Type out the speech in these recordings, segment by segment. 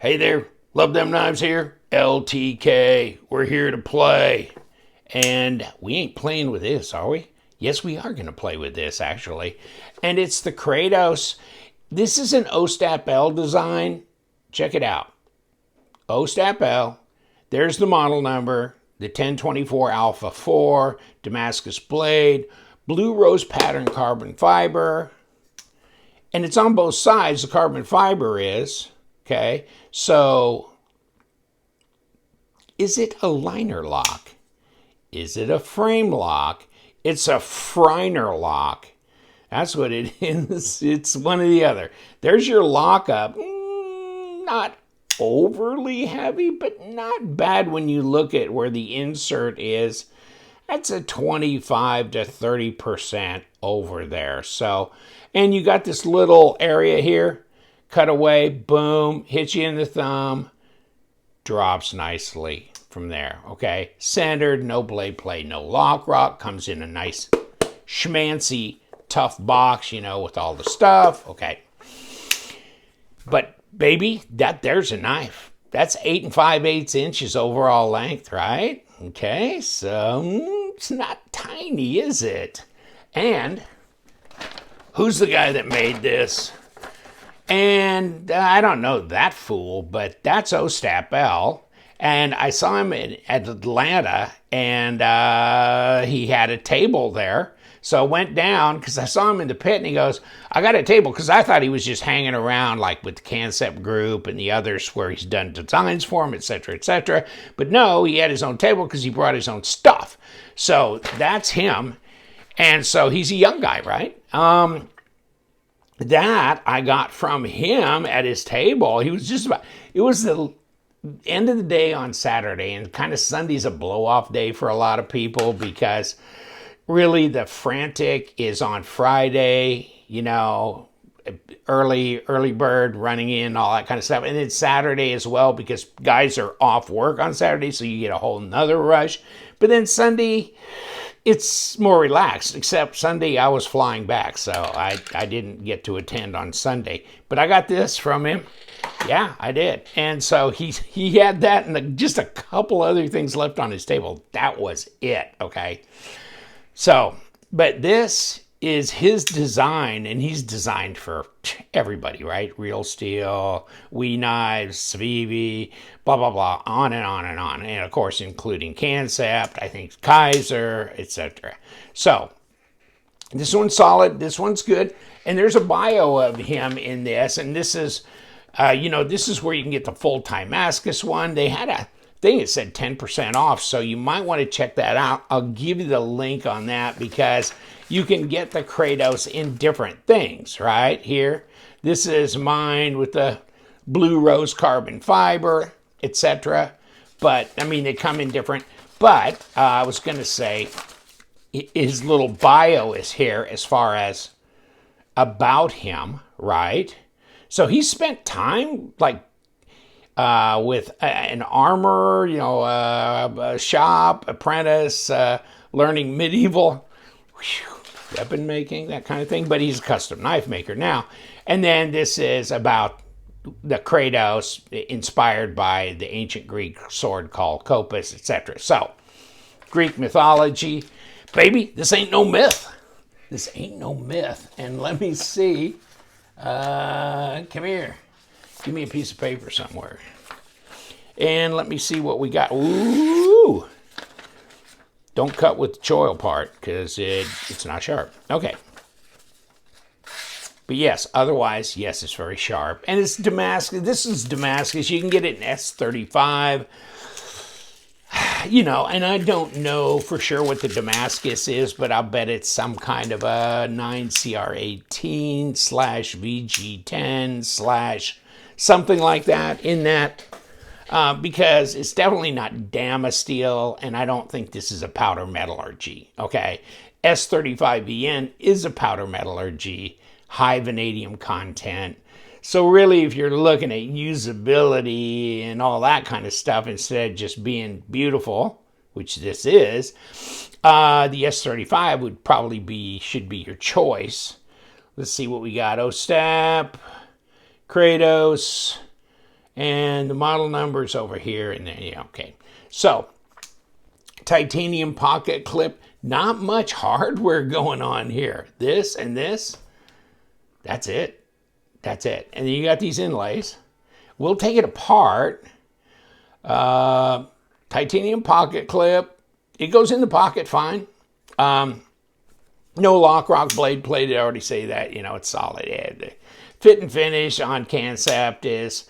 Hey there, Love Them Knives here. LTK, we're here to play. And we ain't playing with this, are we? Yes, we are going to play with this, actually. And it's the Kratos. This is an Ostap Hel design. Check it out. Ostap Hel. There's the model number. The 1024 Alpha 4. Damascus blade. Blue rose pattern carbon fiber. And it's on both sides, the carbon fiber is. Okay, so is it a liner lock? Is it a frame lock? It's a Freiner lock. That's what it is. It's one or the other. There's your lockup. Not overly heavy, but not bad when you look at where the insert is. That's a 25 to 30% over there. So, and you got this little area here. Cut away, boom, hits you in the thumb, drops nicely from there, okay? Centered, no blade play, no lock rock, comes in a nice schmancy, tough box, you know, with all the stuff, okay? But baby, there's a knife. That's 8 5/8 inches overall length, right? Okay, so it's not tiny, is it? And who's the guy that made this? And I don't know that fool, but that's Ostap Hel. And I saw him at Atlanta, and he had a table there. So I went down, because I saw him in the pit, and he goes, I got a table, because I thought he was just hanging around like with the Kansept group and the others where he's done designs for him, etc., etc. But no, he had his own table because he brought his own stuff. So that's him. And so he's a young guy, right? That I got from him at his table. He was just about, it was the end of the day on Saturday, and kind of Sunday's a blow-off day for a lot of people because really the frantic is on Friday, you know, early bird running in, all that kind of stuff. And it's Saturday as well because guys are off work on Saturday, so you get a whole nother rush. But then Sunday, it's more relaxed, except Sunday I was flying back, so I didn't get to attend on Sunday. But I got this from him. Yeah, I did. And so he had that and just a couple other things left on his table. That was it, okay? So, but this is his design, and he's designed for everybody, right? Real Steel, We Knives, Svivi, blah, blah, blah, on and on and on. And of course, including Kansept, I think Kaiser, etc. So, this one's solid, this one's good. And there's a bio of him in this, and this is, this is where you can get the full Damascus one. They had a thing that said 10% off, so you might want to check that out. I'll give you the link on that because you can get the Kratos in different things, right? Here, this is mine with the blue rose carbon fiber, etc. But, I mean, they come in different. But I was going to say his little bio is here as far as about him, right? So he spent time, like, with an armor, a shop, apprentice, learning medieval weapon making, that kind of thing. But he's a custom knife maker now. And then this is about the Kratos, inspired by the ancient Greek sword called kopis, etc. So, Greek mythology. Baby, this ain't no myth. This ain't no myth. And let me see. Come here. Give me a piece of paper somewhere. And let me see what we got. Ooh! Don't cut with the choil part because it's not sharp. Okay. But yes, otherwise, yes, it's very sharp. And it's Damascus. This is Damascus. You can get it in S35. And I don't know for sure what the Damascus is, but I'll bet it's some kind of a 9CR18 / VG10 / something like that in that. Because it's definitely not Damasteel, and I don't think this is a powder metallurgy, okay? S35VN is a powder metallurgy, high vanadium content. So really, if you're looking at usability and all that kind of stuff, instead of just being beautiful, which this is, the S35 should be your choice. Let's see what we got. Ostap, Kratos, And the model number's over here. And then, yeah, okay. So, titanium pocket clip. Not much hardware going on here. This and this. That's it. That's it. And then you got these inlays. We'll take it apart. Titanium pocket clip. It goes in the pocket fine. No lock rock blade plate. I already say that. You know, it's solid. Yeah, the fit and finish on Kansept is,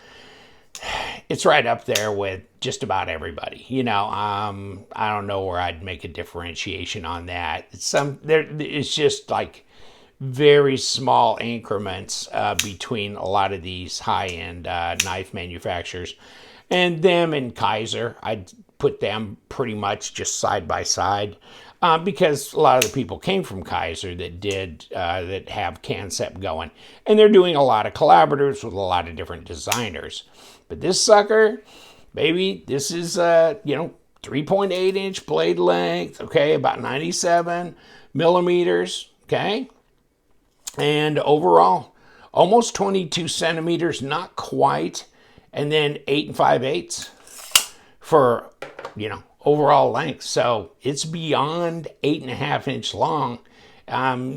it's right up there with just about everybody. You know, I don't know where I'd make a differentiation on that. It's just like very small increments between a lot of these high-end knife manufacturers. And them and Kaiser, I'd put them pretty much just side by side because a lot of the people came from Kaiser that have Kansept going. And they're doing a lot of collaboratives with a lot of different designers. But this sucker, baby, this is, 3.8 inch blade length, okay, about 97 millimeters, okay? And overall, almost 22 centimeters, not quite. And then 8 5/8 for, overall length. So it's beyond 8.5 inch long.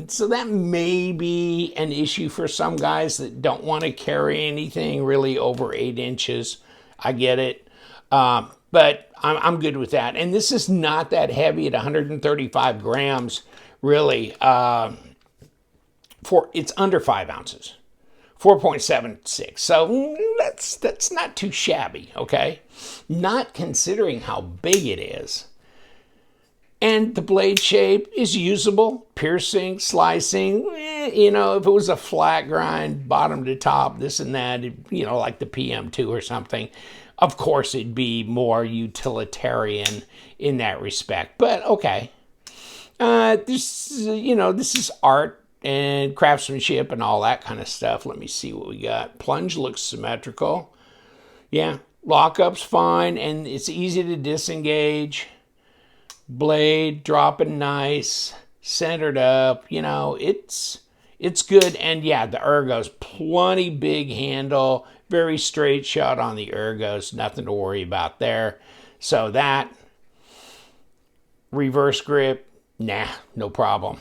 So that may be an issue for some guys that don't want to carry anything really over 8 inches. I get it. But I'm good with that. And this is not that heavy at 135 grams, really. It's under 5 ounces. 4.76. So that's not too shabby, okay? Not considering how big it is. And the blade shape is usable, piercing, slicing. If it was a flat grind, bottom to top, this and that, like the PM2 or something, of course it'd be more utilitarian in that respect. But okay, this is art and craftsmanship and all that kind of stuff. Let me see what we got. Plunge looks symmetrical. Yeah, lockup's fine, and it's easy to disengage. Blade dropping nice, centered up. It's good. And yeah, the ergos, plenty big handle, very straight shot on the ergos. Nothing to worry about there. So that reverse grip, nah, no problem.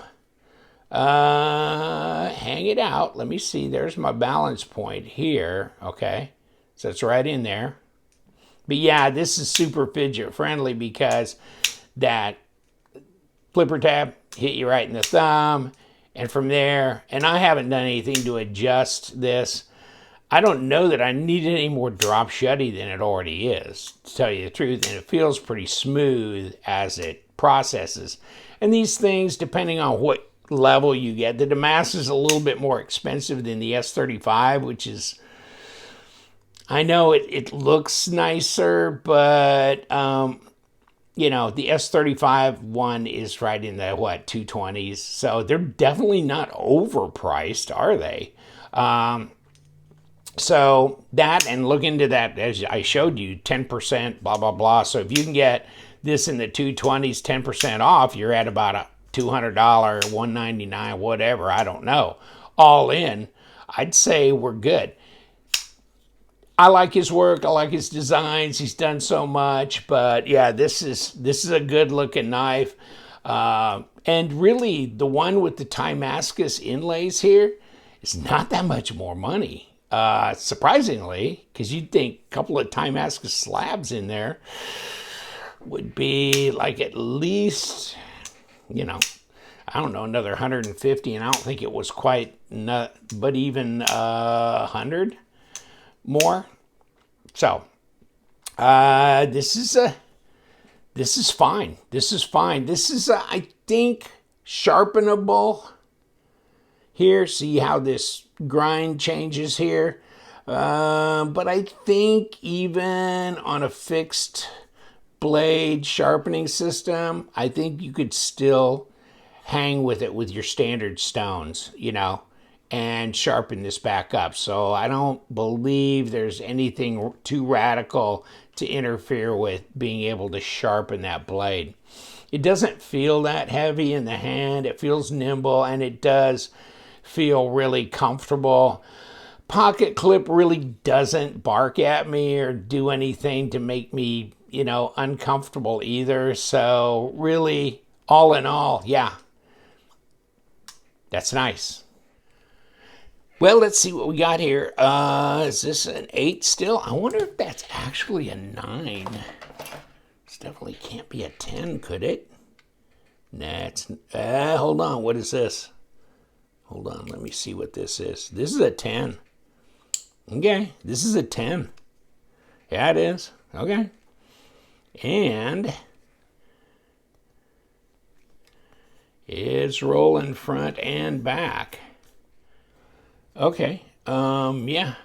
Hang it out. Let me see. There's my balance point here. Okay. So it's right in there. But yeah, this is super fidget friendly because that flipper tab hit you right in the thumb. And from there, and I haven't done anything to adjust this. I don't know that I need any more drop shutty than it already is, to tell you the truth. And it feels pretty smooth as it processes. And these things, depending on what level you get, the Damas is a little bit more expensive than the S35, which is, I know it looks nicer, but the S35 one is right in the 220s, so they're definitely not overpriced, are they? So that, and look into that, as I showed you, 10%, blah blah blah. So if you can get this in the 220s, 10% off, you're at about a $200, $199, whatever, I don't know, all in. I'd say we're good. I like his work. I like his designs. He's done so much. But yeah, this is a good looking knife. And really, the one with the Damascus inlays here is not that much more money. Surprisingly, because you'd think a couple of Damascus slabs in there would be like at least, I don't know, another 150, and I don't think it was quite, but even 100 more. So this is fine. This is fine. This is I think sharpenable here. See how this grind changes here. But I think even on a fixed blade sharpening system, I think you could still hang with it with your standard stones, and sharpen this back up. So I don't believe there's anything too radical to interfere with being able to sharpen that blade. It doesn't feel that heavy in the hand. It feels nimble, and it does feel really comfortable. pocket clip really doesn't bark at me or do anything to make me, uncomfortable either. So really, all in all, yeah, that's nice. Well, let's see what we got here. Is this an 8 still? I wonder if that's actually a 9. This definitely can't be a 10, could it? Nah, it's... hold on, what is this? Hold on, let me see what this is. This is a 10. Okay, this is a 10. Yeah, it is. Okay. And it's rolling front and back. Okay, yeah.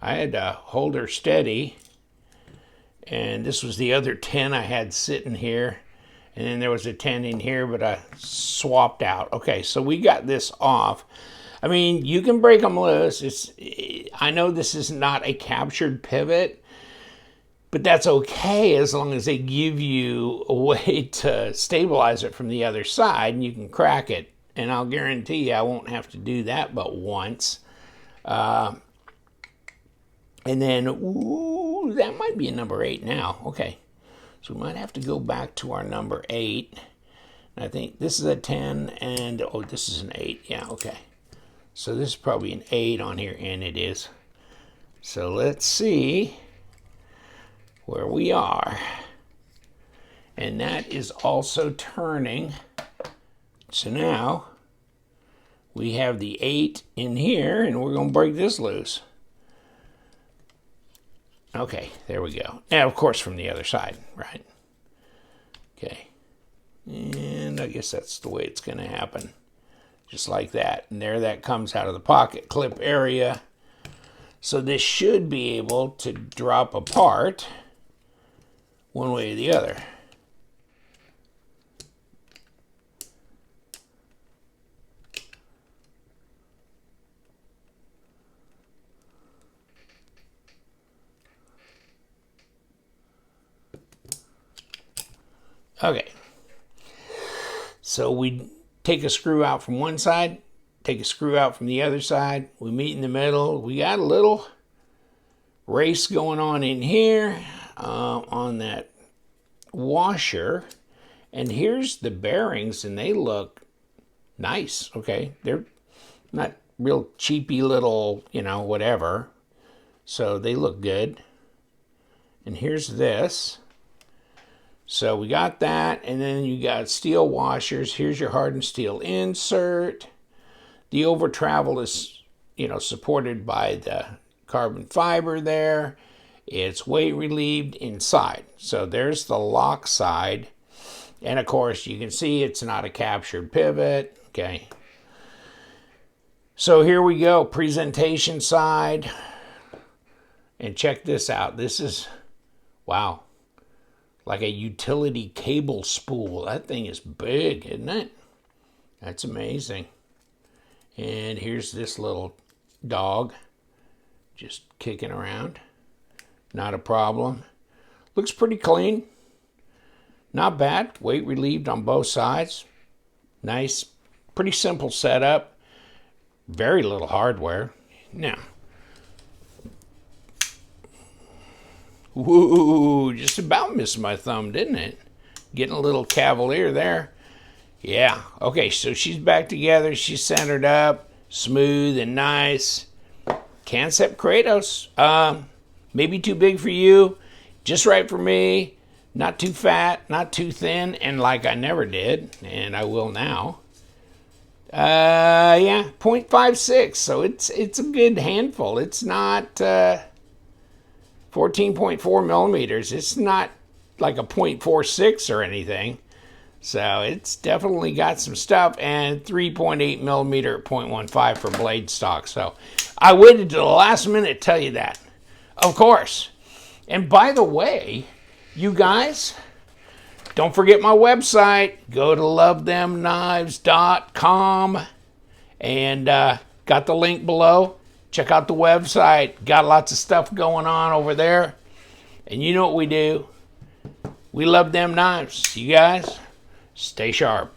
I had to hold her steady. And this was the other 10 I had sitting here. And then there was a 10 in here, but I swapped out. Okay, so we got this off. I mean, you can break them loose. I know this is not a captured pivot, but that's okay as long as they give you a way to stabilize it from the other side and you can crack it. And I'll guarantee you I won't have to do that but once. And then, ooh, that might be a number 8 now. Okay. So we might have to go back to our number 8. I think this is a 10 and, oh, this is an 8. Yeah, okay. So this is probably an 8 on here, and it is. So let's see where we are. And that is also turning. So now we have the 8 in here, and we're going to break this loose. Okay, there we go. Now, of course, from the other side, right? Okay. And I guess that's the way it's going to happen. Just like that. And there that comes out of the pocket clip area. So this should be able to drop apart one way or the other. Okay, so we take a screw out from one side, take a screw out from the other side, we meet in the middle. We got a little race going on in here on that washer, and here's the bearings, and they look nice. Okay, they're not real cheapy little, whatever, so they look good. And here's this. So we got that, and then you got steel washers. Here's your hardened steel insert. The over travel is, supported by the carbon fiber there. It's weight relieved inside. So there's the lock side. And of course, you can see it's not a captured pivot. Okay. So here we go, presentation side. And check this out. This is, wow. Like a utility cable spool. That thing is big, isn't it? That's amazing. And here's this little dog just kicking around. Not a problem. Looks pretty clean. Not bad. Weight relieved on both sides. Nice. Pretty simple setup. Very little hardware. Now, woo, just about missed my thumb, didn't it? Getting a little cavalier there. Yeah, okay, so she's back together. She's centered up, smooth and nice. Kansept Kratos. Maybe too big for you, just right for me. Not too fat, not too thin, and like I never did, and I will now. Yeah, 0.56, so it's a good handful. It's not 14.4 millimeters. It's not like a 0.46 or anything. So it's definitely got some stuff, and 3.8 millimeter at 0.15 for blade stock. So I waited to the last minute to tell you that, of course. And by the way, you guys, don't forget my website. Go to lovethemknives.com and got the link below. Check out the website. Got lots of stuff going on over there. And you know what we do. We love them knives. You guys, stay sharp.